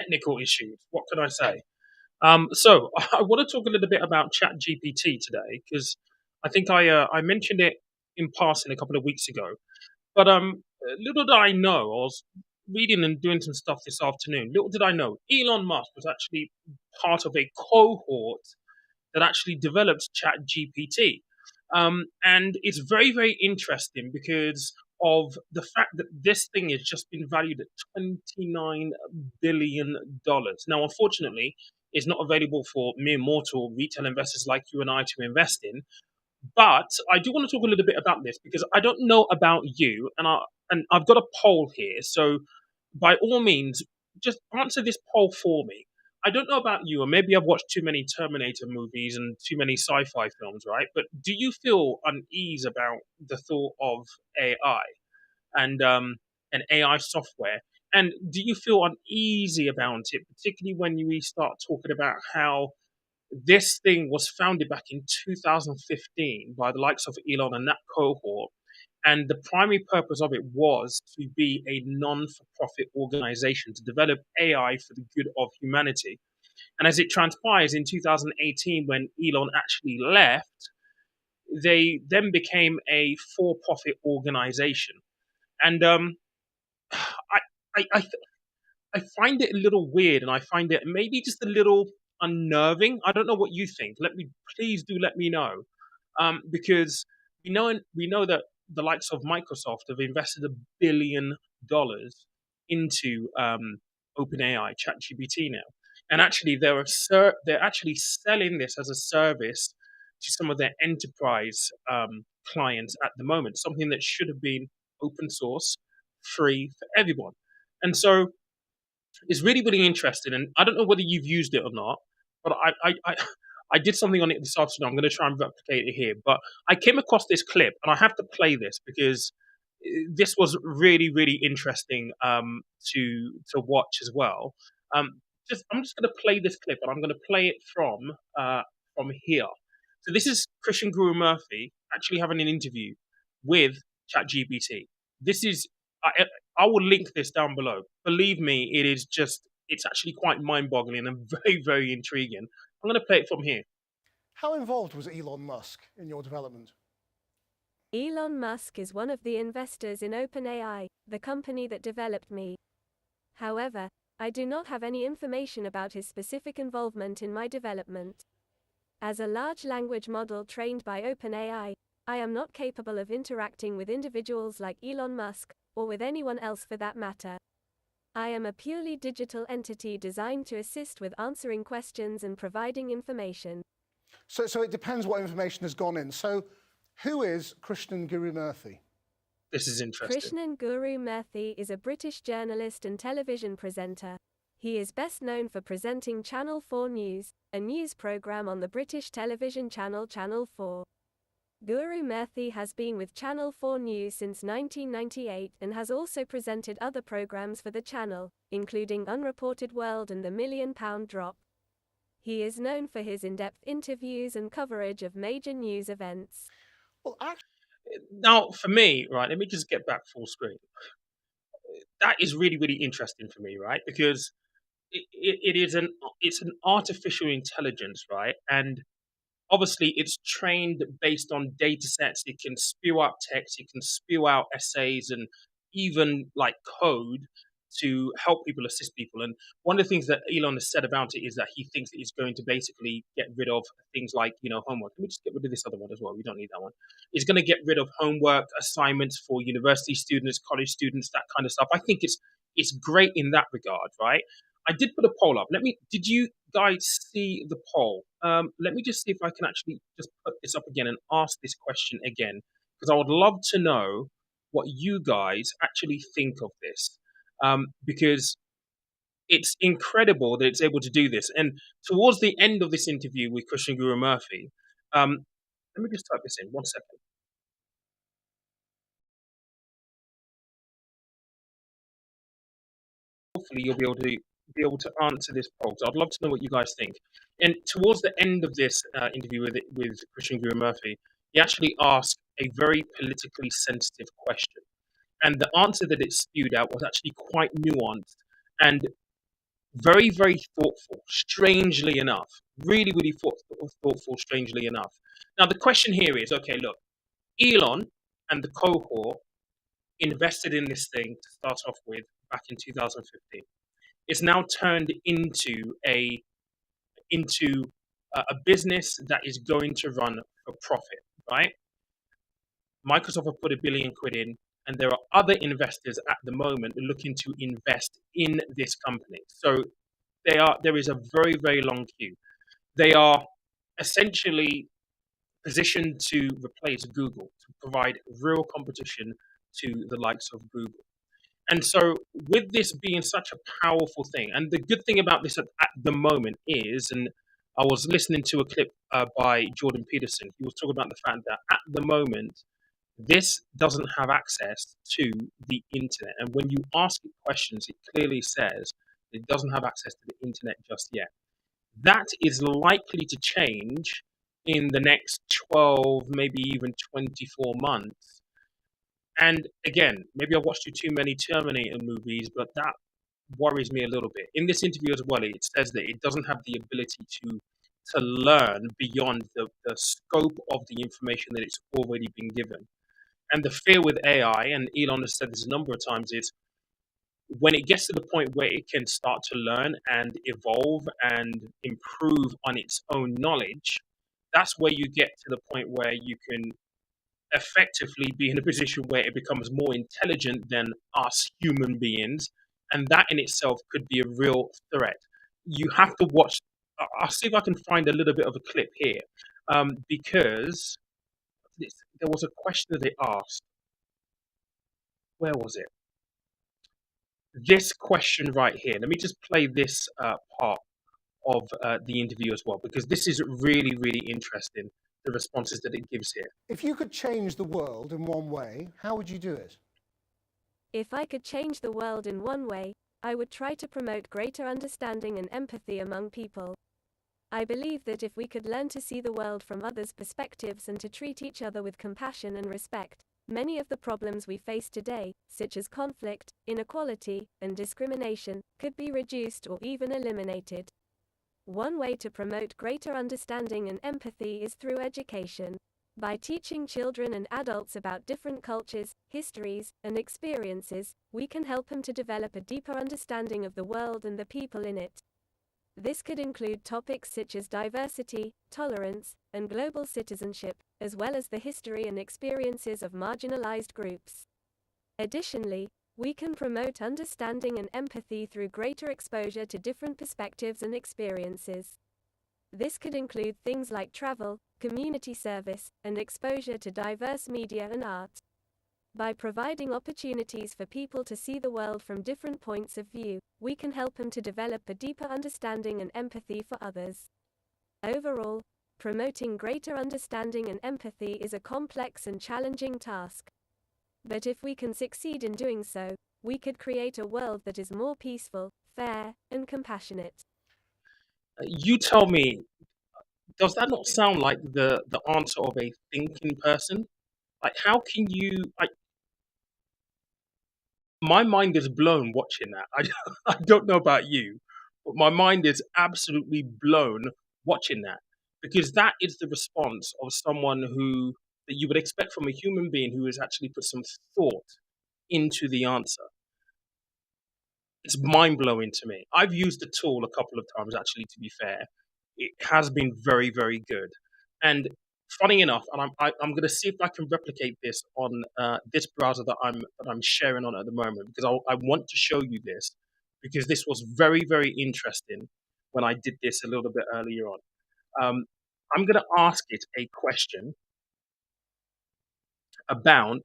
technical issues. What can I say? So I want to talk a little bit about ChatGPT today because I think I mentioned it in passing a couple of weeks ago. But little did I know, I was reading and doing some stuff this afternoon. Little did I know, Elon Musk was actually part of a cohort that actually developed ChatGPT. And it's very, very interesting because of the fact that this thing has just been valued at $29 billion. Now, unfortunately, it's not available for mere mortal retail investors like you and I to invest in. But I do want to talk a little bit about this because I don't know about you, and I've got a poll here. So, by all means, just answer this poll for me. I don't know about you, or maybe I've watched too many Terminator movies and too many sci-fi films, right? But do you feel unease about the thought of AI and AI software? And do you feel uneasy about it, particularly when we start talking about how this thing was founded back in 2015 by the likes of Elon and that cohort. And the primary purpose of it was to be a non for profit organization to develop AI for the good of humanity. And as it transpires in 2018, when Elon actually left, they then became a for profit organization. And I, I I find it a little weird, and I find it maybe just a little unnerving. I don't know what you think. Please do let me know, because we know that the likes of Microsoft have invested $1 billion into OpenAI, ChatGPT now, and actually they're actually selling this as a service to some of their enterprise clients at the moment. Something that should have been open source, free for everyone, and so it's really, really interesting. And I don't know whether you've used it or not, but I did something on it this afternoon. I'm going to try and replicate it here. But I came across this clip, and I have to play this because this was really, really interesting to watch as well. I'm just going to play this clip, and I'm going to play it from here. So this is Christian Guru Murphy actually having an interview with ChatGPT. This is I, I will link this down below. Believe me, it's actually quite mind-boggling and very, very intriguing. I'm going to play it from here. How involved was Elon Musk in your development? Elon Musk is one of the investors in OpenAI, the company that developed me. However, I do not have any information about his specific involvement in my development. As a large language model trained by OpenAI, I am not capable of interacting with individuals like Elon Musk, or with anyone else for that matter. I am a purely digital entity designed to assist with answering questions and providing information. So it depends what information has gone in. So who is Krishnan Guru Murthy? This is interesting. Krishnan Guru Murthy is a British journalist and television presenter. He is best known for presenting Channel 4 News, a news program on the British television channel Channel 4. Guru Murthy has been with Channel 4 News since 1998 and has also presented other programs for the channel, including Unreported World and The £1 Million Drop. He is known for his in-depth interviews and coverage of major news events. Well, actually, Now, for me, right, let me just get back full screen. That is really, really interesting for me, right? Because it's an artificial intelligence, right? And obviously it's trained based on data sets. It can spew out text, it can spew out essays and even like code to help people, assist people. And one of the things that Elon has said about it is that he thinks that he's going to basically get rid of things like, homework. Let me just get rid of this other one as well. We don't need that one. He's going to get rid of homework assignments for university students, college students, that kind of stuff. I think it's great in that regard, right? I did put a poll up. Did you guys see the poll? Let me just see if I can actually just put this up again and ask this question again, because I would love to know what you guys actually think of this. Because it's incredible that it's able to do this. And towards the end of this interview with Christian Guru Murphy, let me just type this in 1 second. Hopefully, you'll be able to answer this poll. So I'd love to know what you guys think. And towards the end of this interview with Christian Guru Murphy, he actually asked a very politically sensitive question, and the answer that it spewed out was actually quite nuanced. And Very, very thoughtful, strangely enough. Really, really thoughtful, strangely enough. Now, the question here is, okay, look, Elon and the cohort invested in this thing to start off with back in 2015. It's now turned into a business that is going to run for profit, right? Microsoft have put £1 billion in, and there are other investors at the moment looking to invest in this company. So there is a very, very long queue. They are essentially positioned to replace Google, to provide real competition to the likes of Google. And so, with this being such a powerful thing, and the good thing about this at the moment is, and I was listening to a clip by Jordan Peterson. He was talking about the fact that at the moment, this doesn't have access to the internet. And when you ask it questions, it clearly says it doesn't have access to the internet just yet. That is likely to change in the next 12, maybe even 24 months. And again, maybe I watched too many Terminator movies, but that worries me a little bit. In this interview as well, it says that it doesn't have the ability to learn beyond the scope of the information that it's already been given. And the fear with AI, and Elon has said this a number of times, is when it gets to the point where it can start to learn and evolve and improve on its own knowledge, that's where you get to the point where you can effectively be in a position where it becomes more intelligent than us human beings. And that in itself could be a real threat. You have to watch. I'll see if I can find a little bit of a clip here, because there was a question that they asked. Where was it? This question right here. Let me just play this part of the interview as well, because this is really, really interesting, the responses that it gives here. If you could change the world in one way, how would you do it? If I could change the world in one way, I would try to promote greater understanding and empathy among people. I believe that if we could learn to see the world from others' perspectives and to treat each other with compassion and respect, many of the problems we face today, such as conflict, inequality, and discrimination, could be reduced or even eliminated. One way to promote greater understanding and empathy is through education. By teaching children and adults about different cultures, histories, and experiences, we can help them to develop a deeper understanding of the world and the people in it. This could include topics such as diversity, tolerance, and global citizenship, as well as the history and experiences of marginalized groups. Additionally, we can promote understanding and empathy through greater exposure to different perspectives and experiences. This could include things like travel, community service, and exposure to diverse media and art. By providing opportunities for people to see the world from different points of view, we can help them to develop a deeper understanding and empathy for others. Overall, promoting greater understanding and empathy is a complex and challenging task. But if we can succeed in doing so, we could create a world that is more peaceful, fair, and compassionate. You tell me, does that not sound like the answer of a thinking person? Like, how can you? My mind is blown watching that. I don't know about you, but my mind is absolutely blown watching that, because that is the response of someone that you would expect from a human being who has actually put some thought into the answer. It's mind blowing to me. I've used the tool a couple of times, actually, to be fair. It has been very, very good. And funny enough, and I'm going to see if I can replicate this on this browser that I'm sharing on at the moment, because I want to show you this, because this was very, very interesting when I did this a little bit earlier on. I'm going to ask it a question about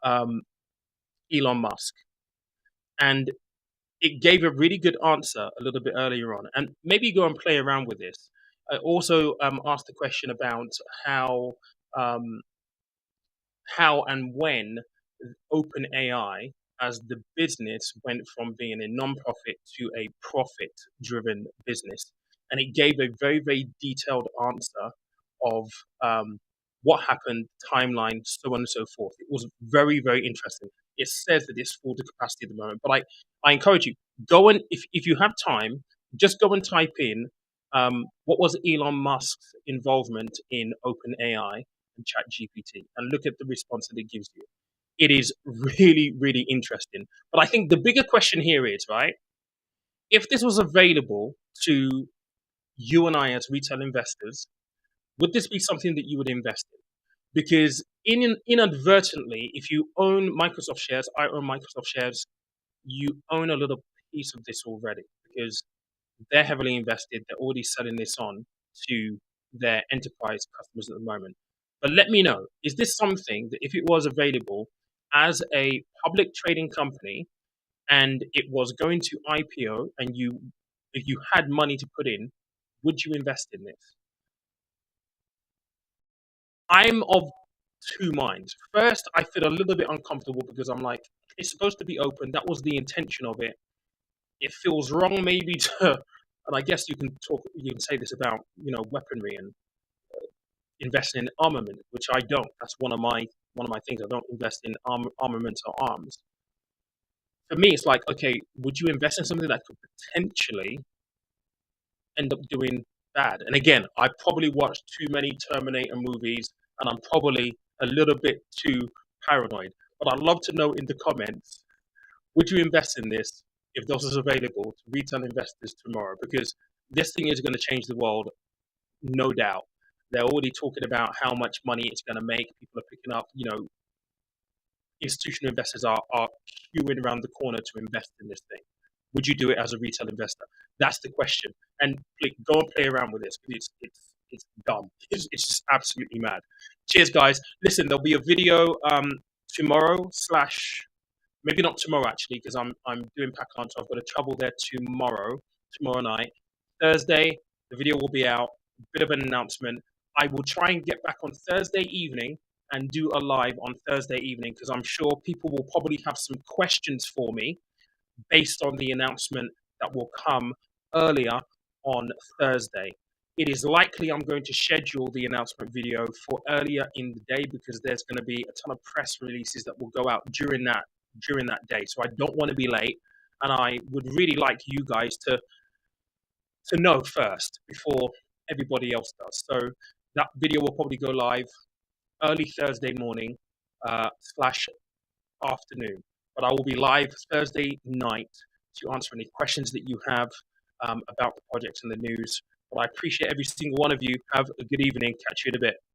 um, Elon Musk, and it gave a really good answer a little bit earlier on. And maybe go and play around with this. I also asked the question about how um, how and when OpenAI as the business went from being a non-profit to a profit-driven business, and it gave a very, very detailed answer of what happened, timeline, so on and so forth. It was very, very interesting. it says that it's full to capacity at the moment. But I encourage you, go and if you have time, just go and type in what was Elon Musk's involvement in OpenAI and ChatGPT, and look at the response that it gives you. It is really, really interesting. But I think the bigger question here is, right, if this was available to you and I as retail investors, would this be something that you would invest in? Because inadvertently, if you own Microsoft shares, I own Microsoft shares, you own a little piece of this already because they're heavily invested. They're already selling this on to their enterprise customers at the moment. But let me know, is this something that if it was available as a public trading company and it was going to IPO and if you had money to put in, would you invest in this? I'm of two minds. First, I feel a little bit uncomfortable because I'm like, it's supposed to be open. That was the intention of it. It feels wrong, maybe to, and I guess you can say this about weaponry and investing in armament, which I don't. That's one of my things. I don't invest in armaments or arms. For me, it's like, okay, would you invest in something that could potentially end up doing bad? And again, I probably watched too many Terminator movies, and I'm probably a little bit too paranoid. But I'd love to know in the comments, would you invest in this if this is available to retail investors tomorrow? Because this thing is going to change the world, no doubt. They're already talking about how much money it's going to make. People are picking up, institutional investors are queuing around the corner to invest in this thing. Would you do it as a retail investor? That's the question. And go and play around with this because it's dumb. It's just absolutely mad. Cheers, guys. Listen, there'll be a video tomorrow slash maybe not tomorrow actually because I'm doing pack lunch. So I've got to travel there tomorrow night. Thursday, the video will be out. Bit of an announcement. I will try and get back on Thursday evening and do a live on Thursday evening because I'm sure people will probably have some questions for me based on the announcement that will come earlier on Thursday. It is likely I'm going to schedule the announcement video for earlier in the day because there's going to be a ton of press releases that will go out during that day. So I don't want to be late, and I would really like you guys to know first before everybody else does. So that video will probably go live early Thursday morning slash afternoon. But I will be live Thursday night to answer any questions that you have about the projects and the news. But I appreciate every single one of you. Have a good evening. Catch you in a bit.